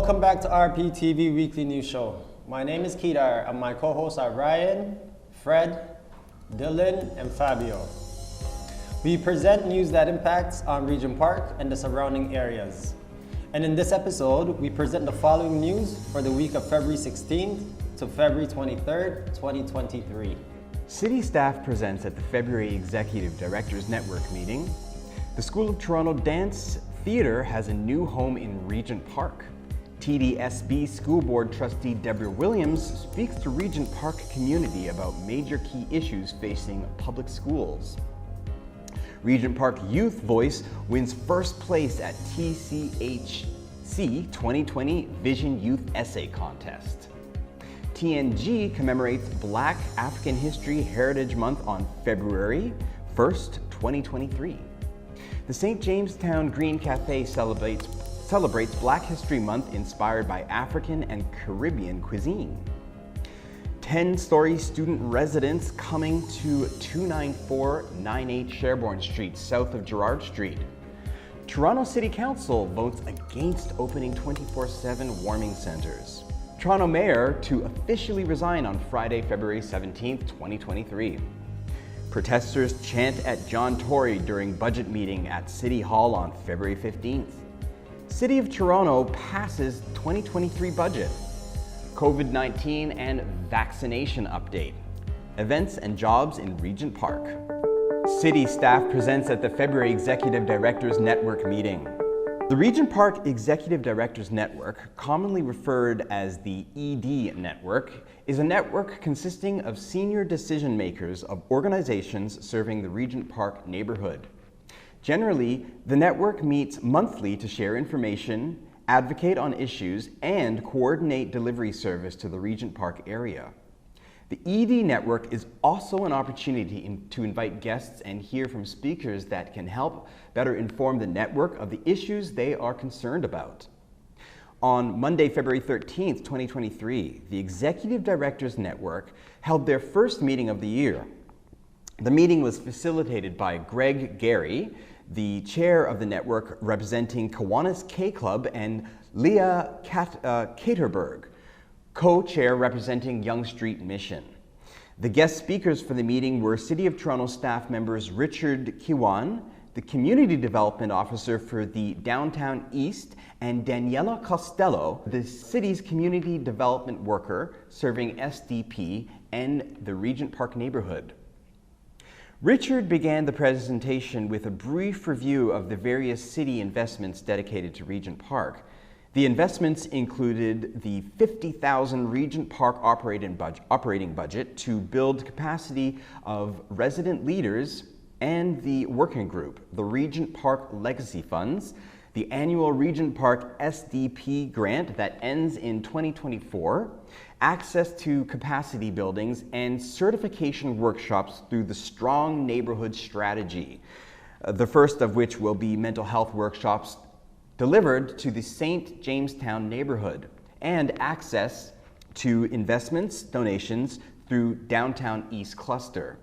Welcome back to RPTV Weekly News Show. My name is Kedar and my co-hosts are Ryan, Fred, Dylan, and Fabio. We present news that impacts on Regent Park and the surrounding areas. And in this episode, we present the following news for the week of February 16th to February 23rd, 2023. City staff presents at the February Executive Directors Network meeting. The School of Toronto Dance Theatre has a new home in Regent Park. T.D.S.B School Board Trustee Deborah Williams speaks to Regent Park Community about major key issues facing public schools. Regent Park Youth Voice wins first place at TCHC 2020 Vision Youth Essay Contest. TNG commemorates Black African History Heritage Month on February 1st, 2023. The St. Jamestown Green Café celebrates Black History Month inspired by African and Caribbean cuisine. 10-story student residence coming to 29498 Sherbourne Street, south of Gerard Street. Toronto City Council votes against opening 24/7 warming centres. Toronto Mayor to officially resign on Friday, February 17th, 2023. Protesters chant at John Tory during budget meeting at City Hall on February 15th. City of Toronto passes 2023 budget. COVID-19 and vaccination update. Events and jobs in Regent Park. City staff presents at the February Executive Directors Network meeting. The Regent Park Executive Directors Network, commonly referred as the ED Network, is a network consisting of senior decision makers of organizations serving the Regent Park neighborhood. Generally, the network meets monthly to share information, advocate on issues, and coordinate delivery service to the Regent Park area. The ED Network is also an opportunity to invite guests and hear from speakers that can help better inform the network of the issues they are concerned about. On Monday, February 13th, 2023, the Executive Directors Network held their first meeting of the year. The meeting was facilitated by Greg Gary, the chair of the network representing Kiwanis K Club, and Leah Caterberg, co-chair representing Yonge Street Mission. The guest speakers for the meeting were City of Toronto staff members Richard Kiwan, the Community Development Officer for the Downtown East, and Daniela Costello, the city's community development worker serving SDP and the Regent Park neighborhood. Richard began the presentation with a brief review of the various city investments dedicated to Regent Park. The investments included the $50,000 Regent Park operating budget to build capacity of resident leaders and the working group, the Regent Park Legacy Funds, the annual Regent Park SDP grant that ends in 2024, access to capacity buildings, and certification workshops through the Strong Neighborhood Strategy, the first of which will be mental health workshops delivered to the St. Jamestown neighborhood, and access to investments, donations through Downtown East Cluster.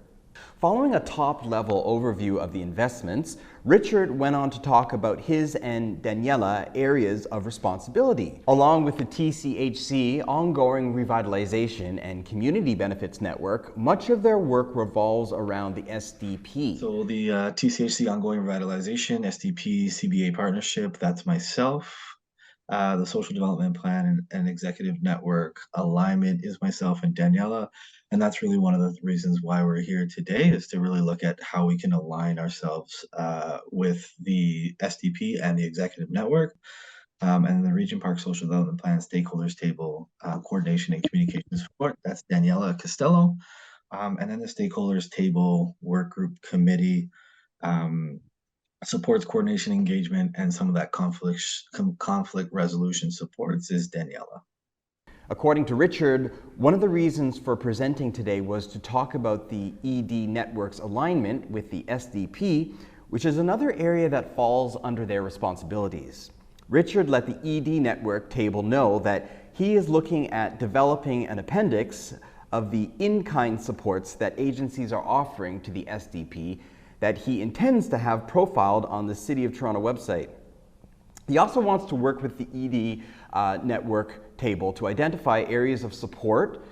Following a top-level overview of the investments, Richard went on to talk about his and Daniela areas of responsibility. Along with the TCHC ongoing revitalization and community benefits network, much of their work revolves around the SDP. So the TCHC ongoing revitalization, SDP, CBA partnership, that's myself. The social development plan and executive network alignment is myself and Daniela. And that's really one of the reasons why we're here today, is to really look at how we can align ourselves with the SDP and the executive network. And the Regent Park Social Development Plan Stakeholders Table, Coordination and Communication Support, that's Daniela Costello. And then the Stakeholders Table Work Group Committee supports coordination, engagement, and some of that conflict resolution supports is Daniela. According to Richard, one of the reasons for presenting today was to talk about the ED network's alignment with the SDP, which is another area that falls under their responsibilities. Richard let the ED network table know that he is looking at developing an appendix of the in-kind supports that agencies are offering to the SDP that he intends to have profiled on the City of Toronto website. He also wants to work with the ED network table to identify areas of support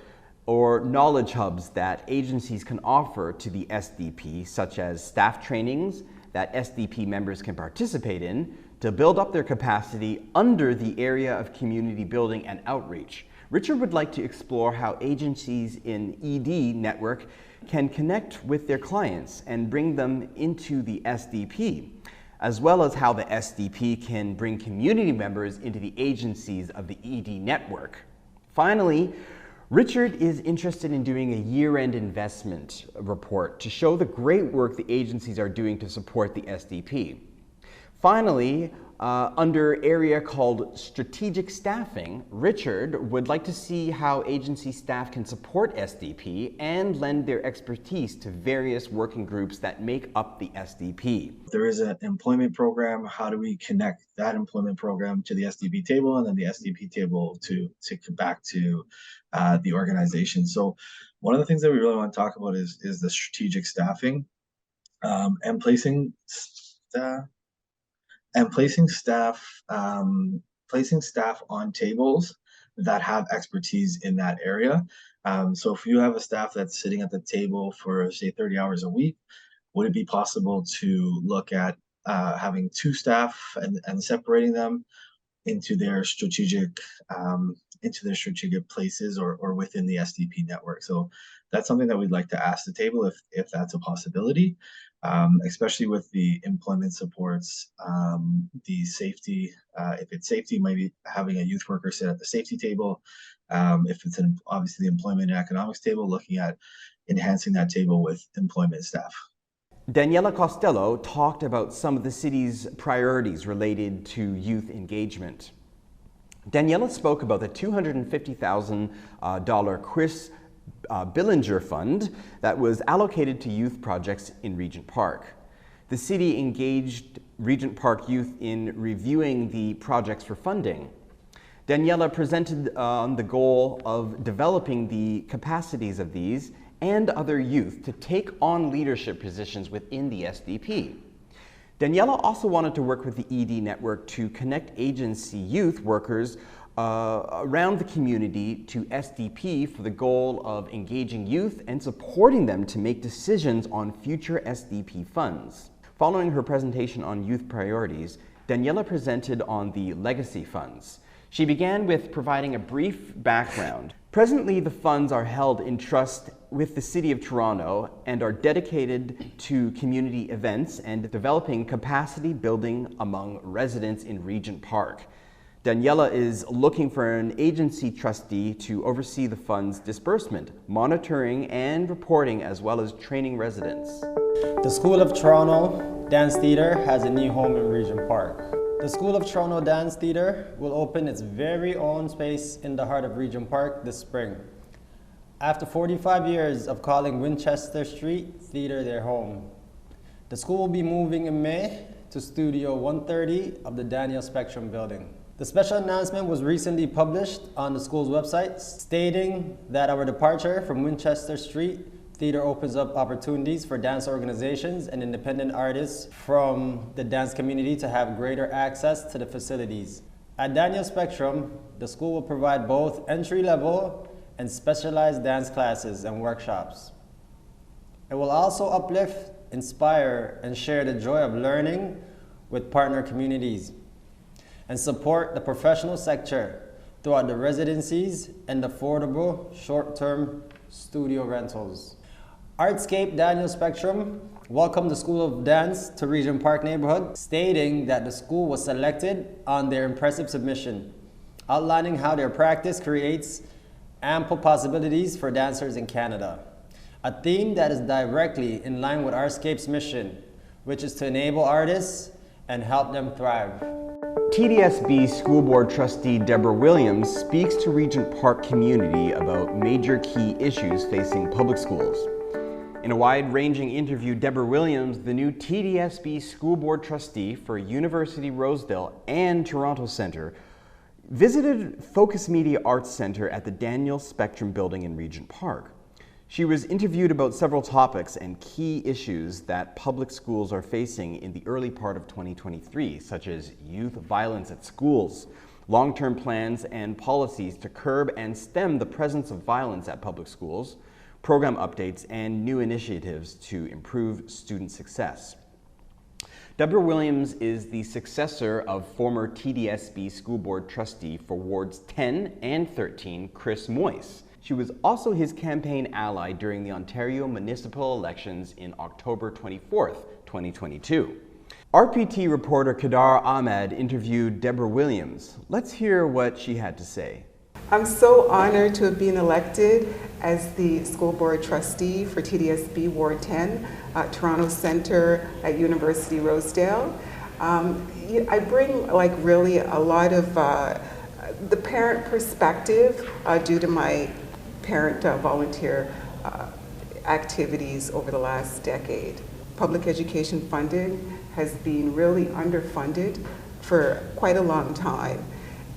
or knowledge hubs that agencies can offer to the SDP, such as staff trainings that SDP members can participate in to build up their capacity under the area of community building and outreach. Richard would like to explore how agencies in ED network can connect with their clients and bring them into the SDP, as well as how the SDP can bring community members into the agencies of the ED network. Finally, Richard is interested in doing a year-end investment report to show the great work the agencies are doing to support the SDP. Finally, under area called strategic staffing, Richard would like to see how agency staff can support SDP and lend their expertise to various working groups that make up the SDP. There is an employment program. How do we connect that employment program to the SDP table and then the SDP table to back to the organization? So one of the things that we really want to talk about is the strategic staffing and placing staff on tables that have expertise in that area. So if you have a staff that's sitting at the table for, say, 30 hours a week, would it be possible to look at having two staff and separating them into their strategic places or within the SDP network? So that's something that we'd like to ask the table if that's a possibility. Especially with the employment supports, the safety, if it's safety, maybe having a youth worker sit at the safety table. If it's obviously the employment and economics table, looking at enhancing that table with employment staff. Daniela Costello talked about some of the city's priorities related to youth engagement. Daniela spoke about the $250,000 Chris Billinger Fund that was allocated to youth projects in Regent Park. The city engaged Regent Park youth in reviewing the projects for funding. Daniela presented on the goal of developing the capacities of these and other youth to take on leadership positions within the SDP. Daniela also wanted to work with the ED network to connect agency youth workers around the community to SDP for the goal of engaging youth and supporting them to make decisions on future SDP funds. Following her presentation on youth priorities, Daniela presented on the legacy funds. She began with providing a brief background. Presently, the funds are held in trust with the City of Toronto and are dedicated to community events and developing capacity building among residents in Regent Park. Daniela is looking for an agency trustee to oversee the fund's disbursement, monitoring and reporting, as well as training residents. The School of Toronto Dance Theatre has a new home in Regent Park. The School of Toronto Dance Theatre will open its very own space in the heart of Regent Park this spring. After 45 years of calling Winchester Street Theatre their home, the school will be moving in May to Studio 130 of the Daniel Spectrum building. The special announcement was recently published on the school's website, stating that our departure from Winchester Street Theatre opens up opportunities for dance organizations and independent artists from the dance community to have greater access to the facilities. At Daniel Spectrum, the school will provide both entry-level and specialized dance classes and workshops. It will also uplift, inspire, and share the joy of learning with partner communities and support the professional sector throughout the residencies and affordable short-term studio rentals. Artscape Daniel Spectrum welcomed the School of Dance to Regent Park neighborhood, stating that the school was selected on their impressive submission, outlining how their practice creates ample possibilities for dancers in Canada, a theme that is directly in line with Artscape's mission, which is to enable artists and help them thrive. T.D.S.B School Board Trustee Deborah Williams speaks to Regent Park Community about major key issues facing public schools. In a wide-ranging interview, Deborah Williams, the new T.D.S.B School Board Trustee for University Rosedale and Toronto Centre, visited Focus Media Arts Centre at the Daniel Spectrum building in Regent Park. She was interviewed about several topics and key issues that public schools are facing in the early part of 2023, such as youth violence at schools, long-term plans and policies to curb and stem the presence of violence at public schools, program updates, and new initiatives to improve student success. Deborah Williams is the successor of former T.D.S.B school board trustee for wards 10 and 13, Chris Moyse. She was also his campaign ally during the Ontario municipal elections in October 24th, 2022. RPT reporter Kedar Ahmed interviewed Deborah Williams. Let's hear what she had to say. I'm so honored to have been elected as the school board trustee for T.D.S.B Ward 10, Toronto Centre at University Rosedale. I bring really a lot of the parent perspective due to my parent volunteer activities over the last decade. Public education funding has been really underfunded for quite a long time.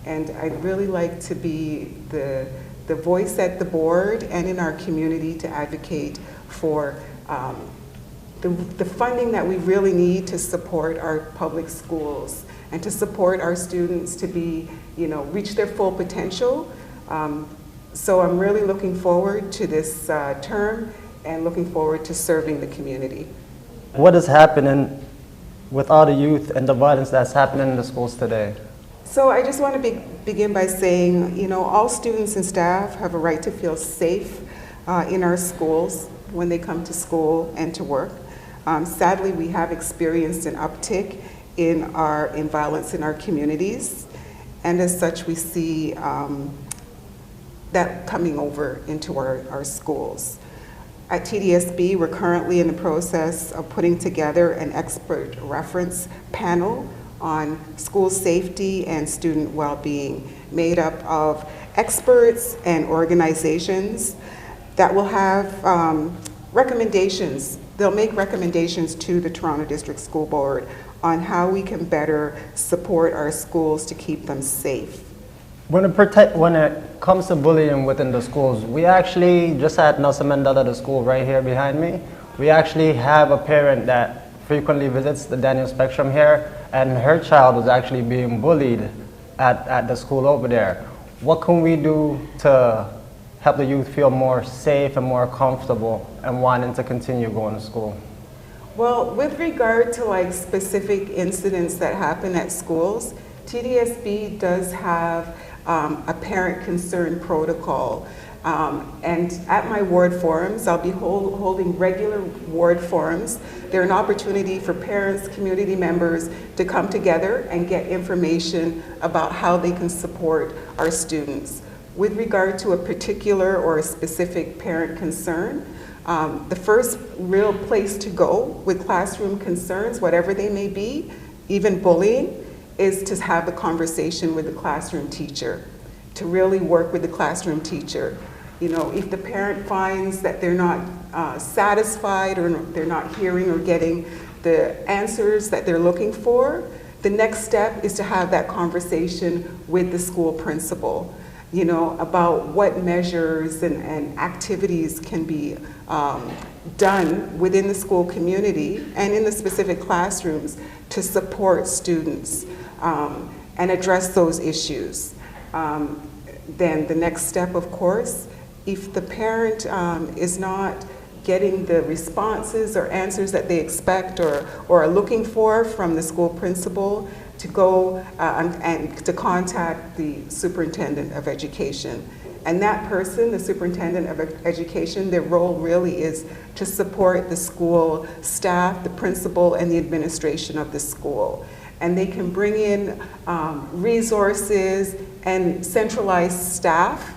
And I'd really like to be the voice at the board and in our community to advocate for the funding that we really need to support our public schools and to support our students to be, reach their full potential. So I'm really looking forward to this term and looking forward to serving the community. What is happening with all the youth and the violence that's happening in the schools today? So I just want to begin by saying, all students and staff have a right to feel safe in our schools when they come to school and to work. Sadly, we have experienced an uptick in violence in our communities, and as such, we see that coming over into our schools. At T.D.S.B, we're currently in the process of putting together an expert reference panel on school safety and student well-being, made up of experts and organizations that will have recommendations. They'll make recommendations to the Toronto District School Board on how we can better support our schools to keep them safe. When it comes to bullying within the schools, we actually, just at Nelson Mandela, the school right here behind me, we actually have a parent that frequently visits the Daniel Spectrum here, and her child was actually being bullied at the school over there. What can we do to help the youth feel more safe and more comfortable and wanting to continue going to school? Well, with regard to specific incidents that happen at schools, T.D.S.B does have a parent concern protocol. And at my ward forums, I'll be holding regular ward forums. They're an opportunity for parents, community members to come together and get information about how they can support our students. With regard to a particular or a specific parent concern, the first real place to go with classroom concerns, whatever they may be, even bullying, is to have a conversation with the classroom teacher, to really work with the classroom teacher. If the parent finds that they're not satisfied or they're not hearing or getting the answers that they're looking for, the next step is to have that conversation with the school principal, about what measures and activities can be done within the school community and in the specific classrooms to support students and address those issues. Then the next step, of course, if the parent is not getting the responses or answers that they expect or are looking for from the school principal, to go and to contact the superintendent of education. And that person, the superintendent of education, their role really is to support the school staff, the principal, and the administration of the school. And they can bring in resources and centralized staff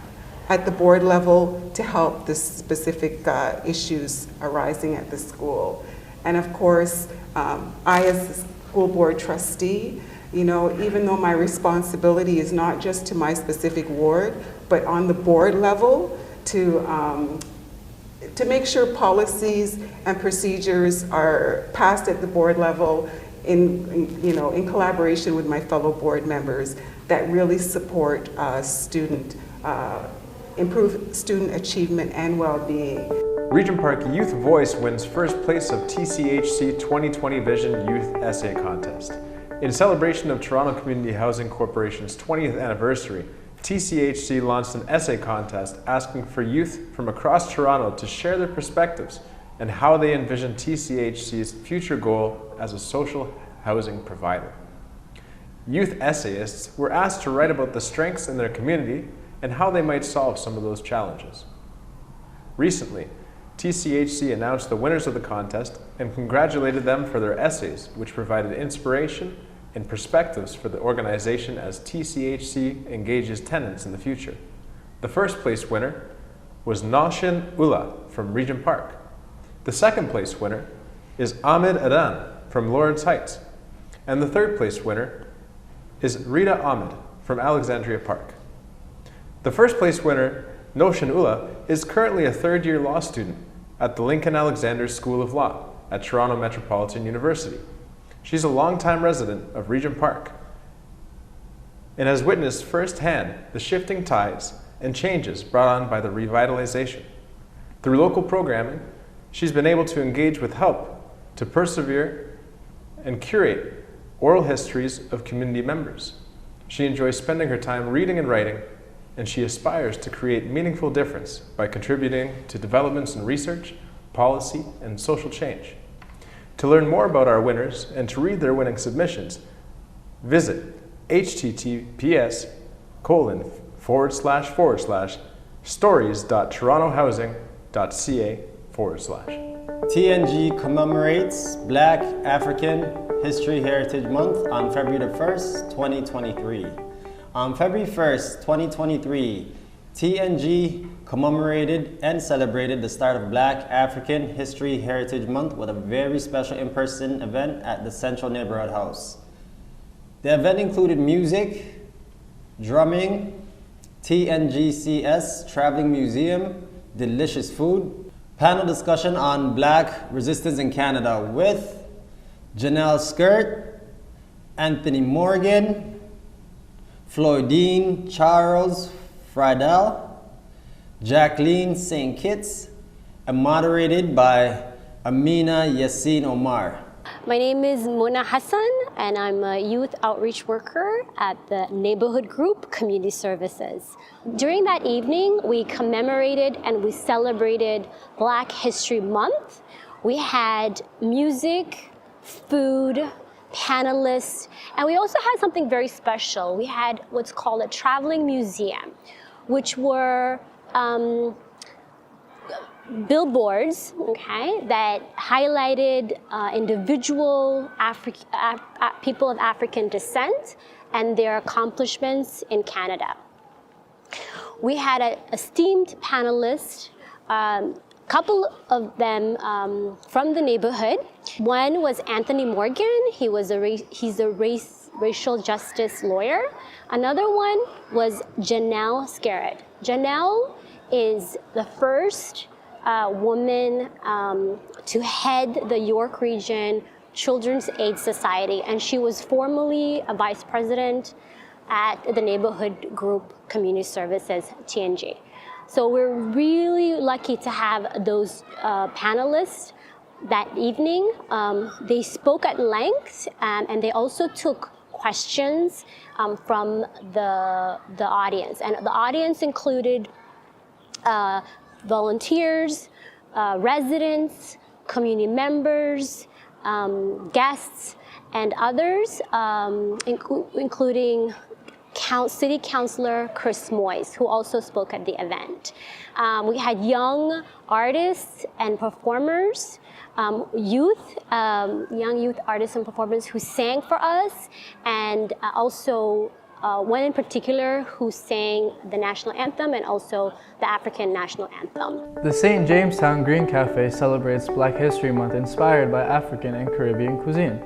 at the board level to help the specific issues arising at the school. And of course, I as the school board trustee, even though my responsibility is not just to my specific ward, but on the board level to make sure policies and procedures are passed at the board level in collaboration with my fellow board members that really support improve student achievement and well-being. Regent Park Youth Voice wins first place of TCHC 2020 Vision Youth Essay Contest. In celebration of Toronto Community Housing Corporation's 20th anniversary, TCHC launched an essay contest asking for youth from across Toronto to share their perspectives and how they envision TCHC's future goal as a social housing provider. Youth essayists were asked to write about the strengths in their community and how they might solve some of those challenges. Recently, TCHC announced the winners of the contest and congratulated them for their essays, which provided inspiration and perspectives for the organization as TCHC engages tenants in the future. The first place winner was Noshin Ula from Regent Park. The second place winner is Ahmed Adan from Lawrence Heights. And the third place winner is Rita Ahmed from Alexandria Park. The first place winner, Noshin Ula, is currently a third-year law student at the Lincoln Alexander School of Law at Toronto Metropolitan University. She's a longtime resident of Regent Park and has witnessed firsthand the shifting tides and changes brought on by the revitalization. Through local programming, she's been able to engage with help to persevere and curate oral histories of community members. She enjoys spending her time reading and writing, and she aspires to create meaningful difference by contributing to developments in research, policy, and social change. To learn more about our winners and to read their winning submissions, visit https://stories.torontohousing.ca/. TNG commemorates Black African History Heritage Month on February the 1st, 2023. On February 1st, 2023, TNG commemorated and celebrated the start of Black African History Heritage Month with a very special in-person event at the Central Neighborhood House. The event included music, drumming, TNGCS Traveling Museum, delicious food, panel discussion on Black resistance in Canada with Janelle Skirt, Anthony Morgan, Floydine Charles Friedel, Jacqueline St. Kitts, and moderated by Amina Yassin Omar. My name is Mona Hassan, and I'm a youth outreach worker at the neighborhood group Community Services. During that evening, we commemorated and we celebrated Black History Month. We had music, food, panelists, and we also had something very special. We had what's called a traveling museum, which were billboards, okay, that highlighted individual people of African descent and their accomplishments in Canada. We had an esteemed panelist, couple of them from the neighborhood. One was Anthony Morgan. He's a racial justice lawyer. Another one was Janelle Scarrett. Janelle is the first woman to head the York Region Children's Aid Society, and she was formerly a vice president at the neighborhood group Community Services, TNG. So we're really lucky to have those panelists that evening. They spoke at length, and they also took questions from the audience. And the audience included volunteers, residents, community members, guests, and others, including City Councillor Chris Moyes, who also spoke at the event. We had young artists and performers, young youth artists and performers who sang for us, and also one in particular who sang the national anthem and also the African national anthem. The St. Jamestown Green Café celebrates Black History Month inspired by African and Caribbean cuisine.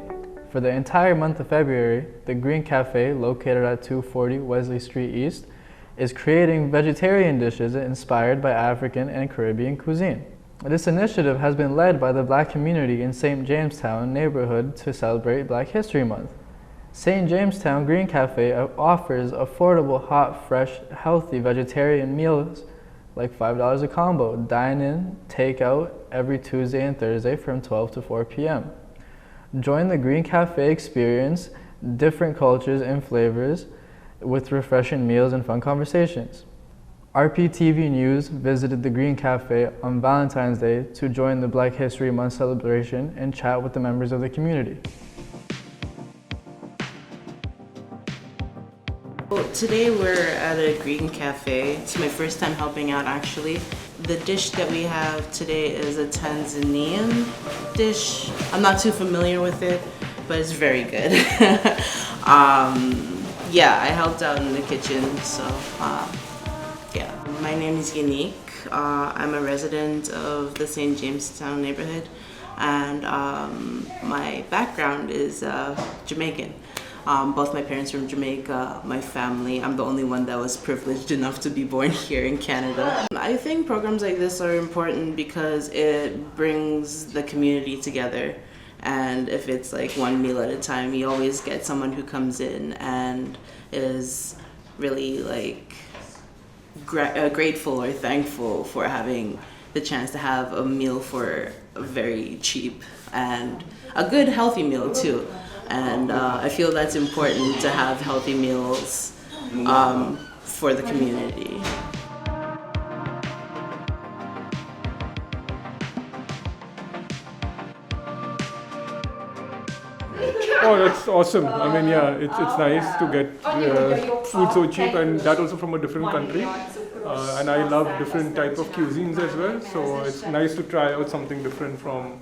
For the entire month of February, the Green Café, located at 240 Wesley Street East, is creating vegetarian dishes inspired by African and Caribbean cuisine. This initiative has been led by the Black community in St. Jamestown neighborhood to celebrate Black History Month. St. Jamestown Green Café offers affordable, hot, fresh, healthy vegetarian meals like $5 a combo, dine-in, take-out every Tuesday and Thursday from 12 to 4 p.m. Join the Green Café experience different cultures and flavors with refreshing meals and fun conversations. RPTV News visited the Green Café on Valentine's Day to join the Black History Month celebration and chat with the members of the community. Well, today we're at a Green Cafe. It's my first time helping out actually. The dish that we have today is a Tanzanian dish. I'm not too familiar with it, but it's very good. Yeah, I helped out in the kitchen, so yeah. My name is Unique. I'm a resident of the St. Jamestown neighborhood, and my background is Jamaican. Both my parents from Jamaica, my family. I'm the only one that was privileged enough to be born here in Canada. I think programs like this are important because it brings the community together. And if it's like one meal at a time, you always get someone who comes in and is really like grateful or thankful for having the chance to have a meal for very cheap and a good healthy meal too. And I feel that's important to have healthy meals for the community. Oh, that's awesome. I mean, yeah, it's nice to get food so cheap, and that also from a different country. And I love different type of cuisines as well, so it's nice to try out something different from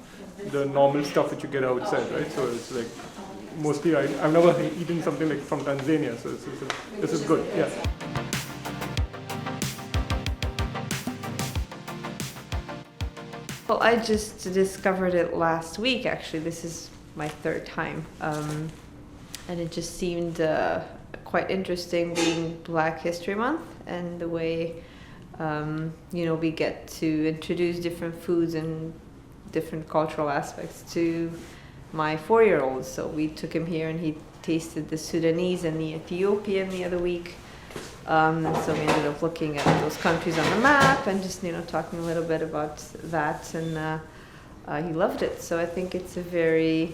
the normal stuff that you get outside, right? So it's like, mostly I've never eaten something like from Tanzania, so this is good, yeah. Well, I just discovered it last week, actually. This is my third time. And it just seemed quite interesting being Black History Month and the way, we get to introduce different foods and different cultural aspects to my 4-year-old. So we took him here and he tasted the Sudanese and the Ethiopian the other week. And so we ended up looking at those countries on the map and just, talking a little bit about that, and he loved it. So I think it's a very,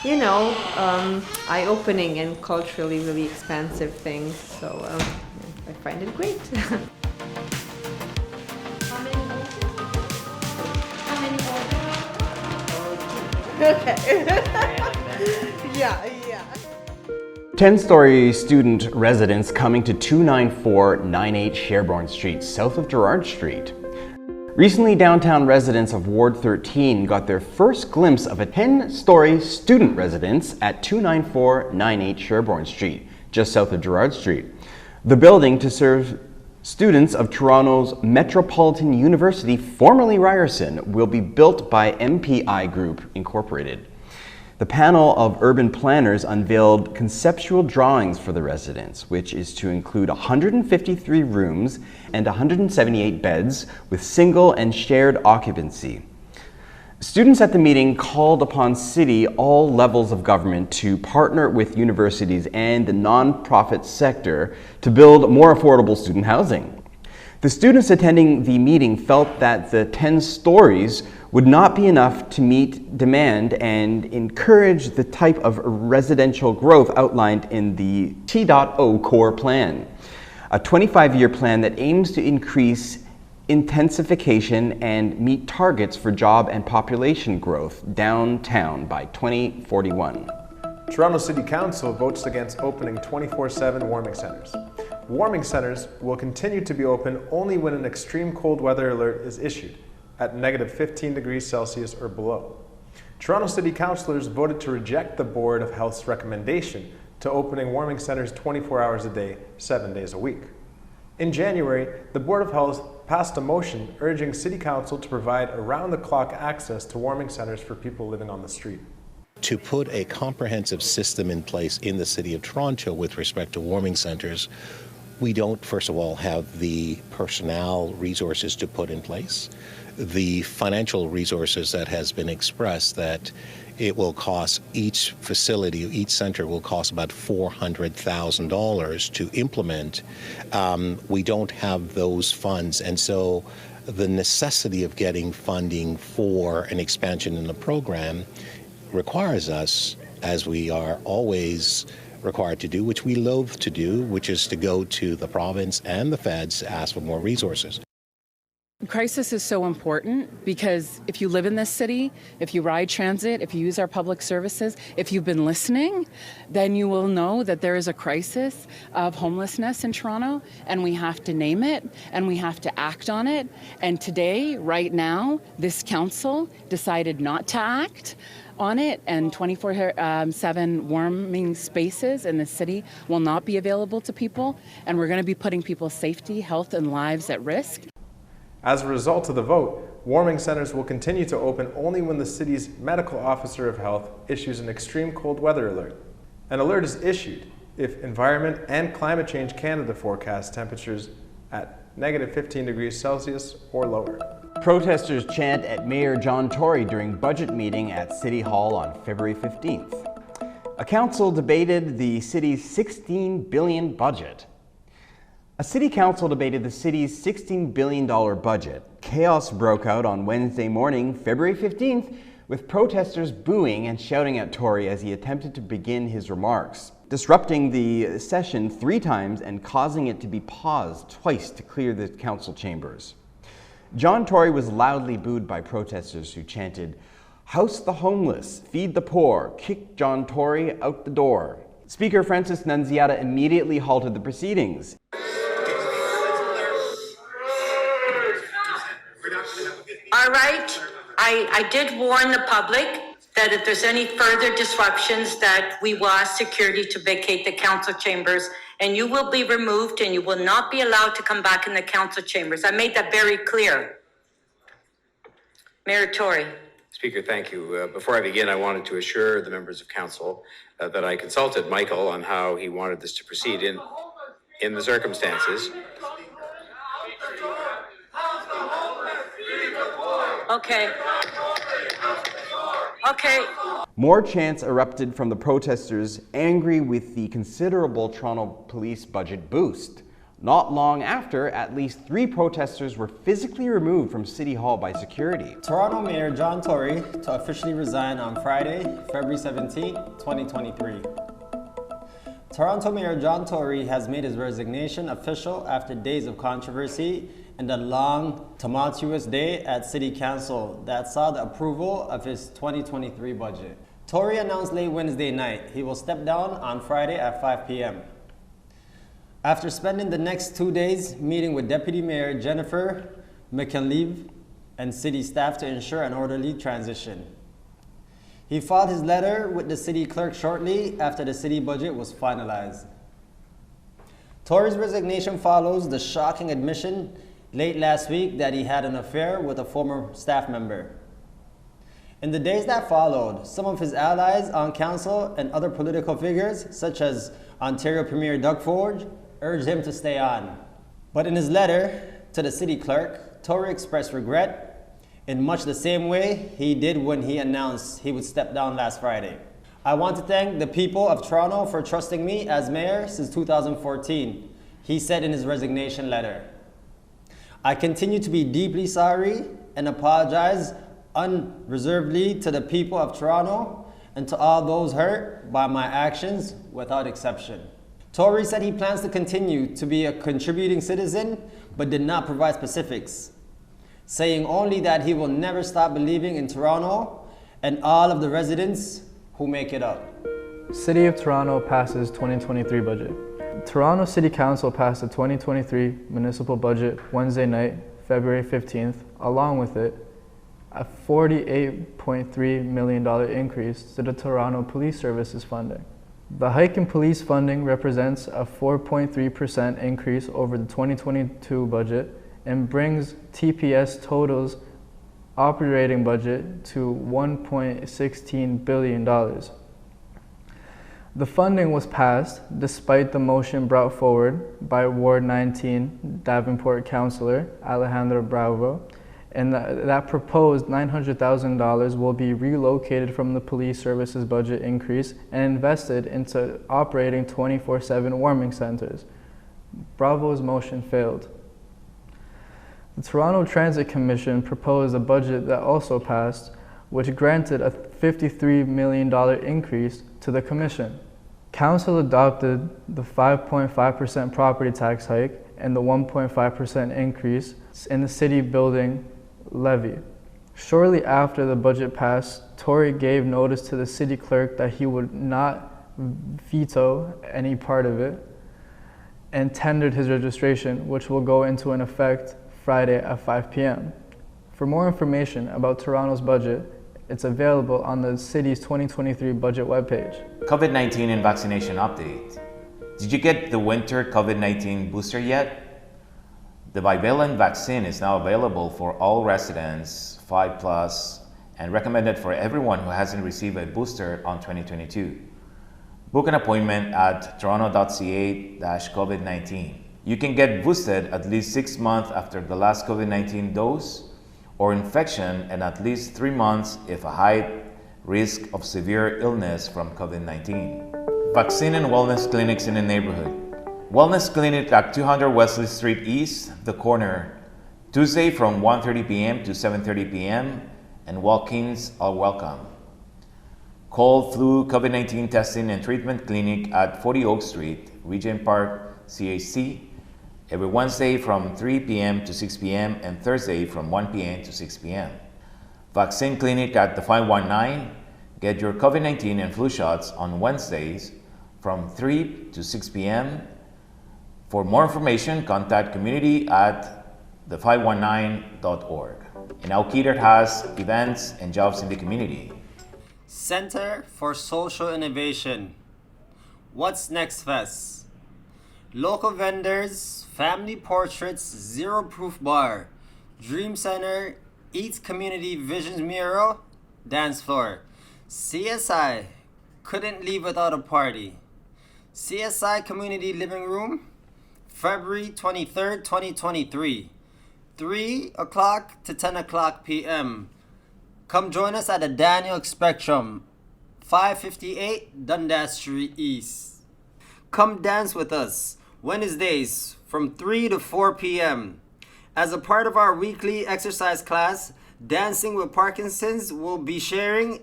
eye-opening and culturally really expansive thing. So I find it great. Okay. Yeah. 10-story student residence coming to 29498 Sherbourne Street, south of Gerard Street. Recently, downtown residents of Ward 13 got their first glimpse of a 10-story student residence at 29498 Sherbourne Street, just south of Gerard Street. The building, to serve students of Toronto's Metropolitan University, formerly Ryerson, will be built by MPI Group Incorporated. The panel of urban planners unveiled conceptual drawings for the residence, which is to include 153 rooms and 178 beds with single and shared occupancy. Students at the meeting called upon city, all levels of government, to partner with universities and the nonprofit sector to build more affordable student housing. The students attending the meeting felt that the 10 stories would not be enough to meet demand and encourage the type of residential growth outlined in the T.O core plan, a 25-year plan that aims to increase intensification and meet targets for job and population growth downtown by 2041. Toronto City Council votes against opening 24/7 warming centres. Warming centres will continue to be open only when an extreme cold weather alert is issued at -15 degrees Celsius or below. Toronto City Councillors voted to reject the Board of Health's recommendation to opening warming centres 24 hours a day, 7 days a week. In January, the Board of Health passed a motion urging City Council to provide around-the-clock access to warming centres for people living on the street. To put a comprehensive system in place in the City of Toronto with respect to warming centres, we don't, first of all, have the personnel resources to put in place. The financial resources that has been expressed that it will cost each facility, each center will cost about $400,000 to implement. We don't have those funds, and so the necessity of getting funding for an expansion in the program requires us as we are always required to do, which we loathe to do, which is to go to the province and the feds to ask for more resources. Crisis is so important because if you live in this city, if you ride transit, if you use our public services, if you've been listening, then you will know that there is a crisis of homelessness in Toronto, and we have to name it and we have to act on it. And today, right now, this council decided not to act on it, and 24/7 warming spaces in the city will not be available to people, and we're going to be putting people's safety, health, and lives at risk. As a result of the vote, warming centers will continue to open only when the city's medical officer of health issues an extreme cold weather alert. An alert is issued if Environment and Climate Change Canada forecast temperatures at -15 degrees Celsius or lower. Protesters chant at Mayor John Tory during budget meeting at City Hall on February 15th. A council debated the city's $16 billion budget. A city council debated the city's $16 billion budget. Chaos broke out on Wednesday morning, February 15th, with protesters booing and shouting at Tory as he attempted to begin his remarks, disrupting the session 3 times and causing it to be paused twice to clear the council chambers. John Tory was loudly booed by protesters who chanted, "House the homeless, feed the poor, kick John Tory out the door." Speaker Francis Nunziata immediately halted the proceedings. All right, I did warn the public that if there's any further disruptions that we will ask security to vacate the council chambers, and you will be removed and you will not be allowed to come back in the council chambers. I made that very clear. Mayor Tory. Speaker, thank you. Before I begin, I wanted to assure the members of council that I consulted Michael on how he wanted this to proceed in the circumstances. Okay. Okay. More chants erupted from the protesters, angry with the considerable Toronto police budget boost. Not long after, at least 3 protesters were physically removed from City Hall by security. Toronto Mayor John Tory to officially resign on Friday, February 17, 2023. Toronto Mayor John Tory has made his resignation official after days of controversy and a long, tumultuous day at City Council that saw the approval of his 2023 budget. Tory announced late Wednesday night he will step down on Friday at 5 p.m. After spending the next 2 days meeting with Deputy Mayor Jennifer McKinley and city staff to ensure an orderly transition. He filed his letter with the city clerk shortly after the city budget was finalized. Tory's resignation follows the shocking admission late last week that he had an affair with a former staff member. In the days that followed, some of his allies on council and other political figures, such as Ontario Premier Doug Ford, urged him to stay on. But in his letter to the city clerk, Tory expressed regret in much the same way he did when he announced he would step down last Friday. "I want to thank the people of Toronto for trusting me as mayor since 2014, he said in his resignation letter. "I continue to be deeply sorry and apologize unreservedly to the people of Toronto and to all those hurt by my actions without exception." Tory said he plans to continue to be a contributing citizen, but did not provide specifics, saying only that he will never stop believing in Toronto and all of the residents who make it up. City of Toronto passes 2023 budget. Toronto City Council passed the 2023 municipal budget Wednesday night, February 15th, along with it, a $48.3 million increase to the Toronto Police Services funding. The hike in police funding represents a 4.3% increase over the 2022 budget and brings TPS total's operating budget to $1.16 billion. The funding was passed despite the motion brought forward by Ward 19 Davenport Councillor Alejandro Bravo, and that proposed $900,000 will be relocated from the police services budget increase and invested into operating 24/7 warming centers. Bravo's motion failed. The Toronto Transit Commission proposed a budget that also passed which granted a $53 million increase to the Commission. Council adopted the 5.5% property tax hike and the 1.5% increase in the city building levy. Shortly after the budget passed, Tory gave notice to the city clerk that he would not veto any part of it and tendered his registration, which will go into an effect Friday at 5 p.m. For more information about Toronto's budget, it's available on the city's 2023 budget webpage. COVID-19 and vaccination update. Did you get the winter COVID-19 booster yet? The bivalent vaccine is now available for all residents 5+, and recommended for everyone who hasn't received a booster on 2022. Book an appointment at toronto.ca/COVID-19. You can get boosted at least 6 months after the last COVID-19 dose or infection and at least 3 months if a high risk of severe illness from COVID-19. Vaccine and wellness clinics in the neighborhood. Wellness clinic at 200 Wesley Street East, The Corner, Tuesday from 1:30 p.m. to 7:30 p.m. and walk-ins are welcome. Cold, flu, COVID-19 testing and treatment clinic at 40 Oak Street, Regent Park, CHC, every Wednesday from 3 p.m. to 6 p.m. and Thursday from 1 p.m. to 6 p.m. Vaccine clinic at the 519. Get your COVID-19 and flu shots on Wednesdays from 3 to 6 p.m. For more information, contact community at the519.org. And now Kedar has events and jobs in the community. Center for Social Innovation. What's Next Fest? Local vendors, family portraits, zero proof bar, Dream Center, Eats Community Visions mural, dance floor. CSI, couldn't leave without a party. CSI Community Living Room, February 23rd, 2023, 3 o'clock to 10 o'clock p.m. Come join us at the Daniel Spectrum, 558 Dundas Street East. Come dance with us Wednesdays from 3 to 4 p.m. As a part of our weekly exercise class, Dancing with Parkinson's will be sharing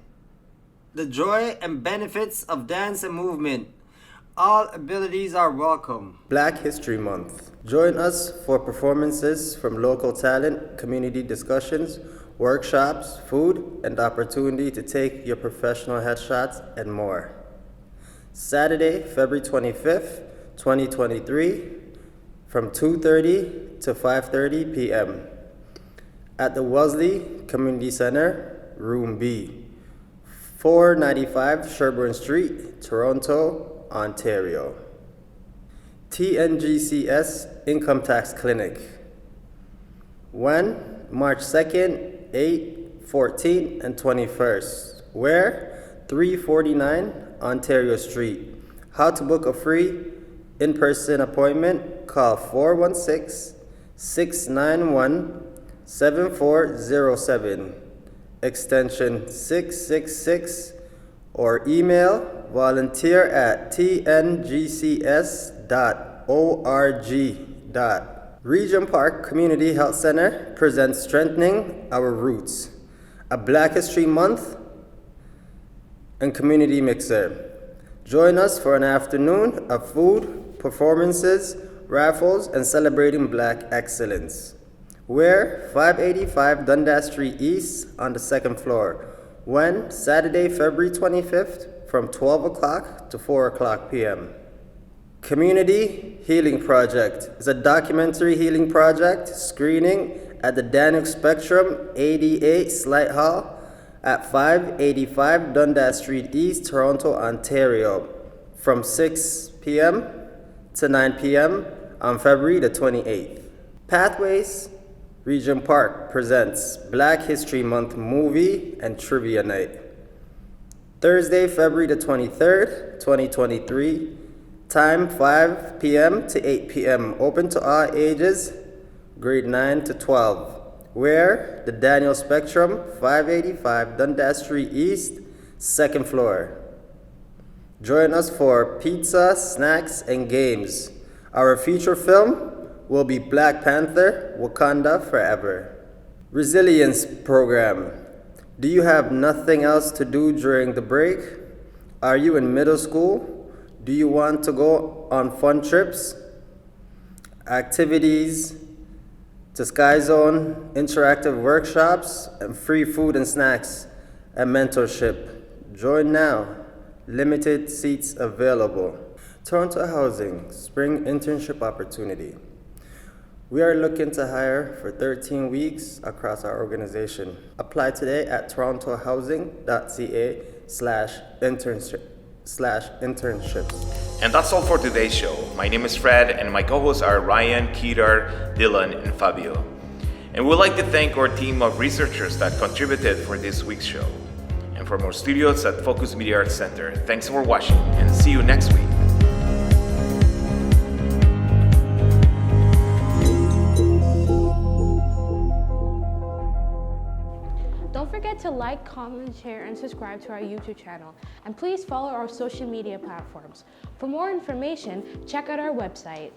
the joy and benefits of dance and movement. All abilities are welcome. Black History Month. Join us for performances from local talent, community discussions, workshops, food, and opportunity to take your professional headshots and more. Saturday, February 25th, 2023, from 2:30 to 5:30 p.m. at the Wellesley Community Center, Room B, 495 Sherbourne Street, Toronto, Ontario. TNGCS Income Tax Clinic. When? March 2nd, 8th, 14th, and 21st. Where? 349 Ontario Street. How to book a free in-person appointment? Call 416-691-7407, extension 666, or email volunteer@tngcs.org. Regent Park Community Health Center presents Strengthening Our Roots, a Black History Month and community mixer. Join us for an afternoon of food, performances, raffles, and celebrating Black excellence. Where? 585 Dundas Street East on the 2nd floor. When? Saturday, February 25th from 12 o'clock to 4 o'clock p.m. Community Healing Project is a documentary healing project screening at the Daniel Spectrum 88 Slight Hall at 585 Dundas Street East, Toronto, Ontario, from 6 p.m. to 9 p.m. on February the 28th. Pathways Regent Park presents Black History Month movie and trivia night. Thursday, February the 23rd, 2023. Time 5 p.m. to 8 p.m. Open to all ages, grade 9 to 12. Where? The Daniel Spectrum, 585 Dundas Street East, 2nd floor. Join us for pizza, snacks, and games. Our feature film will be Black Panther, Wakanda Forever. Resilience Program. Do you have nothing else to do during the break? Are you in middle school? Do you want to go on fun trips, activities, to Sky Zone, interactive workshops, and free food and snacks and mentorship? Join now. Limited seats available. Toronto Housing Spring Internship Opportunity. We are looking to hire for 13 weeks across our organization. Apply today at torontohousing.ca/internships. And that's all for today's show. My name is Fred, and my co-hosts are Ryan, Kedar, Dylan, and Fabio. And we'd like to thank our team of researchers that contributed for this week's show. And for more studios at Focus Media Arts Center, thanks for watching, and see you next week. Don't forget to like, comment, share, and subscribe to our YouTube channel. And please follow our social media platforms. For more information, check out our website.